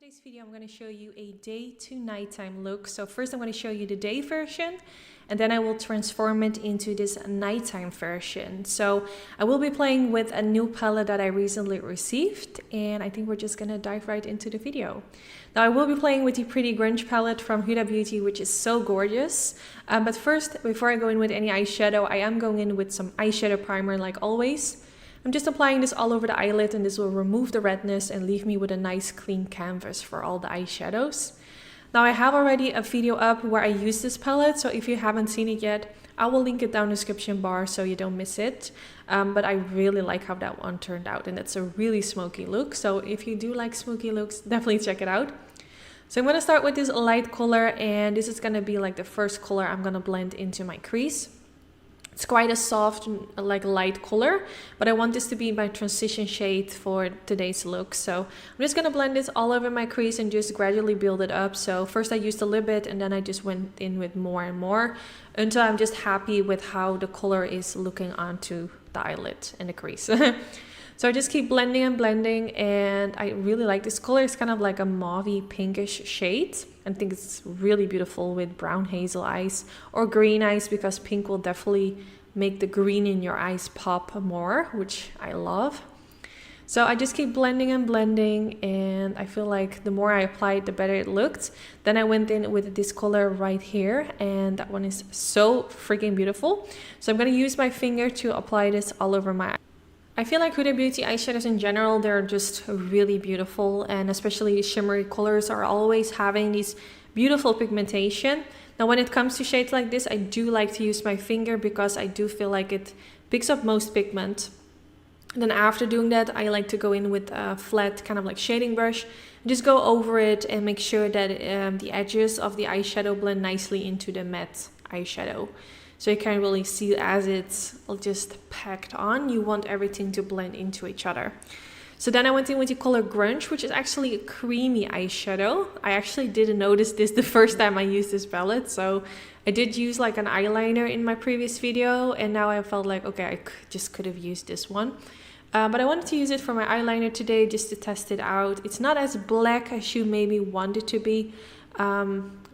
today's video, I'm going to show you a day to nighttime look. So first I'm going to show you the day version, and then I will transform it into this nighttime version. So I will be playing with a new palette that I recently received, and I think we're just going to dive right into the video. Now I will be playing with the Pretty Grunge palette from Huda Beauty, which is so gorgeous. But first, before I go in with any eyeshadow, I am going in with some eyeshadow primer like always. I'm just applying this all over the eyelid, and this will remove the redness and leave me with a nice clean canvas for all the eyeshadows. Now I have already a video up where I use this palette, so if you haven't seen it yet, I will link it down in the description bar so you don't miss it. But I really like how that one turned out, and it's a really smoky look. So if you do like smoky looks, definitely check it out. So I'm going to start with this light color, and this is going to be like the first color I'm going to blend into my crease. It's quite a soft, like light color, but I want this to be my transition shade for today's look. So I'm just going to blend this all over my crease and just gradually build it up. So first I used a little bit, and then I just went in with more and more until I'm just happy with how the color is looking onto the eyelid and the crease. So I just keep blending and blending, and I really like this color. It's kind of like a mauvey pinkish shade. I think it's really beautiful with brown hazel eyes or green eyes, because pink will definitely make the green in your eyes pop more, which I love. So I just keep blending and blending, and I feel like the more I applied, the better it looked. Then I went in with this color right here, and that one is so freaking beautiful. So I'm going to use my finger to apply this all over my eye. I feel like Huda Beauty eyeshadows in general, they're just really beautiful, and especially shimmery colors are always having these beautiful pigmentation. Now when it comes to shades like this, I do like to use my finger because I do feel like it picks up most pigment. And then after doing that, I like to go in with a flat kind of like shading brush, just go over it and make sure that the edges of the eyeshadow blend nicely into the matte eyeshadow. So you can't really see as it's just packed on. You want everything to blend into each other. So then I went in with the color Grunge, which is actually a creamy eyeshadow. I actually didn't notice this the first time I used this palette. So I did use like an eyeliner in my previous video, and now I felt like, okay, I just could have used this one. But I wanted to use it for my eyeliner today just to test it out. It's not as black as you maybe want it to be.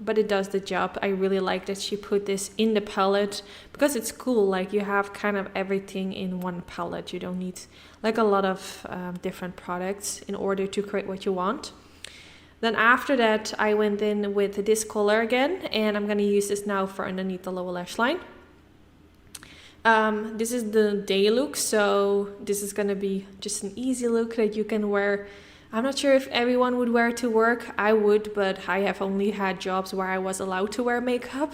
But it does the job. I really like that she put this in the palette because it's cool. Like you have kind of everything in one palette. You don't need like a lot of different products in order to create what you want. Then after that, I went in with this color again, and I'm going to use this now for underneath the lower lash line. This is the day look, so this is going to be just an easy look that you can wear. I'm not sure if everyone would wear to work. I would, but I have only had jobs where I was allowed to wear makeup.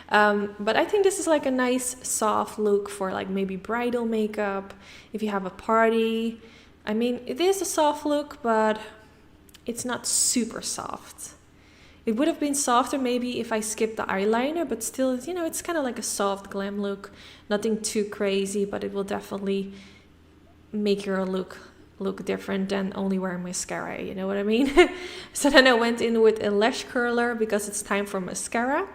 But I think this is like a nice soft look for like maybe bridal makeup, if you have a party. I mean, it is a soft look, but it's not super soft. It would have been softer maybe if I skipped the eyeliner, but still, you know, it's kind of like a soft glam look. Nothing too crazy, but it will definitely make your look different than only wearing mascara, you know what I mean? So then I went in with a lash curler because it's time for mascara.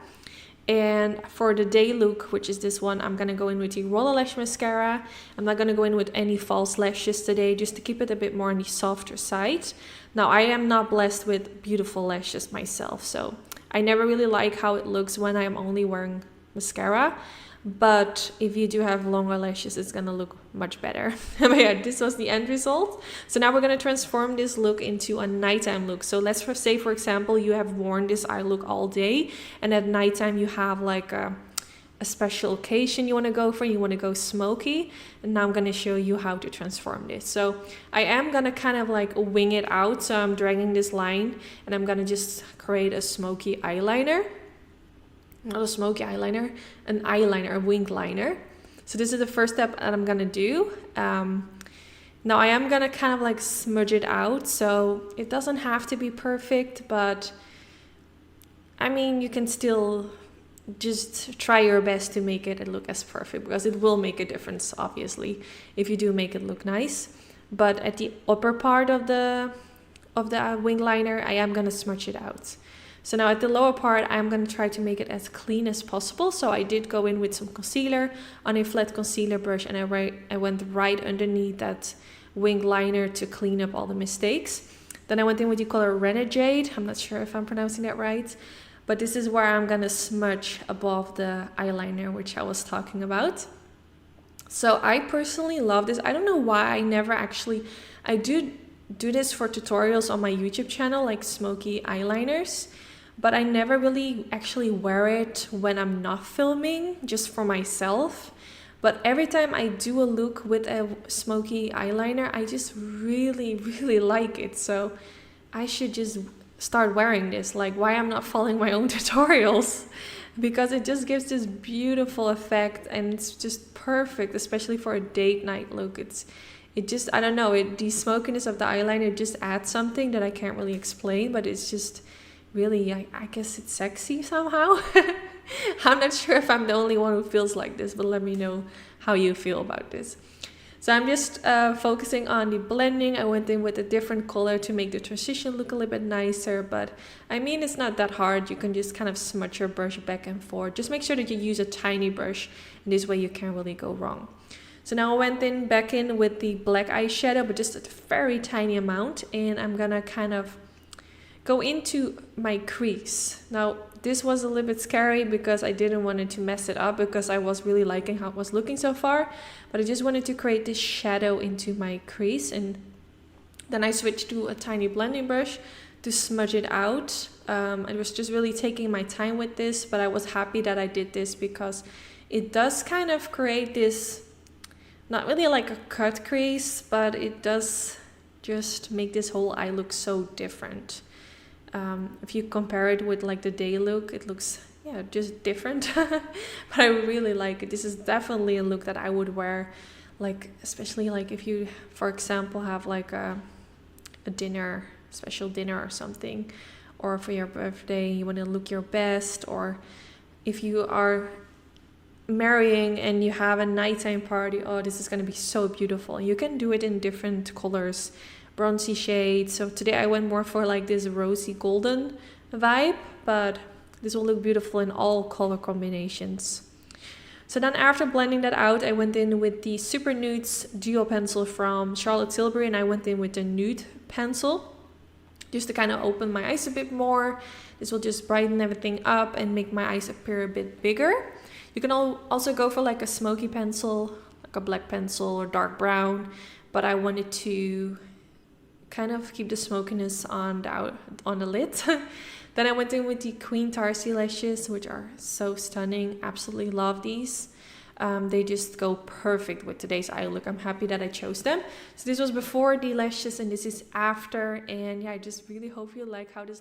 And for the day look, which is this one, I'm gonna go in with the Roller Lash mascara. I'm not gonna go in with any false lashes today, just to keep it a bit more on the softer side. Now I am not blessed with beautiful lashes myself, so I never really like how it looks when I'm only wearing mascara. But if you do have longer lashes, it's gonna look much better. But yeah, this was the end result. So now we're gonna transform this look into a nighttime look. So let's say, for example, you have worn this eye look all day, and at nighttime you have like a special occasion you want to go for, you want to go smoky, and now I'm going to show you how to transform this. So I am going to kind of like wing it out. So I'm dragging this line, and I'm going to just create a smoky eyeliner. Not a smoky eyeliner, an eyeliner, a wing liner. So this is the first step that I'm gonna do. Now I am gonna kind of like smudge it out, so it doesn't have to be perfect, but I mean, you can still just try your best to make it look as perfect, because it will make a difference, obviously, if you do make it look nice. But at the upper part of the wing liner, I am gonna smudge it out. So now at the lower part, I'm going to try to make it as clean as possible. So I did go in with some concealer on a flat concealer brush, and I went right underneath that wing liner to clean up all the mistakes. Then I went in with the color Renegade. I'm not sure if I'm pronouncing that right, but this is where I'm gonna smudge above the eyeliner, which I was talking about. So I personally love this. I don't know why I never actually, I do this for tutorials on my YouTube channel, like smoky eyeliners, but I never really actually wear it when I'm not filming, just for myself. But every time I do a look with a smoky eyeliner, I just really, really like it. So I should just start wearing this. Like, why I'm not following my own tutorials? Because it just gives this beautiful effect, and it's just perfect, especially for a date night look. It just, I don't know, the smokiness of the eyeliner just adds something that I can't really explain, but it's just really, I guess it's sexy somehow. I'm not sure if I'm the only one who feels like this, but let me know how you feel about this. So I'm just focusing on the blending. I went in with a different color to make the transition look a little bit nicer, but I mean, it's not that hard. You can just kind of smudge your brush back and forth. Just make sure that you use a tiny brush, and this way you can't really go wrong. So now I went back in with the black eyeshadow, but just a very tiny amount, and I'm gonna kind of go into my crease. Now, this was a little bit scary because I didn't want it to mess it up, because I was really liking how it was looking so far, but I just wanted to create this shadow into my crease, and then I switched to a tiny blending brush to smudge it out. I was just really taking my time with this, but I was happy that I did this because it does kind of create this, not really like a cut crease, but it does just make this whole eye look so different. If you compare it with like the day look, it looks, yeah, just different. But I really like it. This is definitely a look that I would wear, like, especially like if you, for example, have like a dinner, special dinner or something, or for your birthday, you want to look your best, or if you are marrying and you have a nighttime party, oh, this is going to be so beautiful. You can do it in different colors, bronzy shades. So today I went more for like this rosy golden vibe, but this will look beautiful in all color combinations. So then after blending that out, I went in with the Super Nudes Duo Pencil from Charlotte Tilbury, and I went in with the nude pencil just to kind of open my eyes a bit more. This will just brighten everything up and make my eyes appear a bit bigger. You can also go for like a smoky pencil, like a black pencil or dark brown, but I wanted to kind of keep the smokiness on the lid. Then I went in with the Queen Tarsi lashes, which are so stunning. Absolutely love these. They just go perfect with today's eye look. I'm happy that I chose them. So this was before the lashes and this is after. And yeah, I just really hope you like how this looks.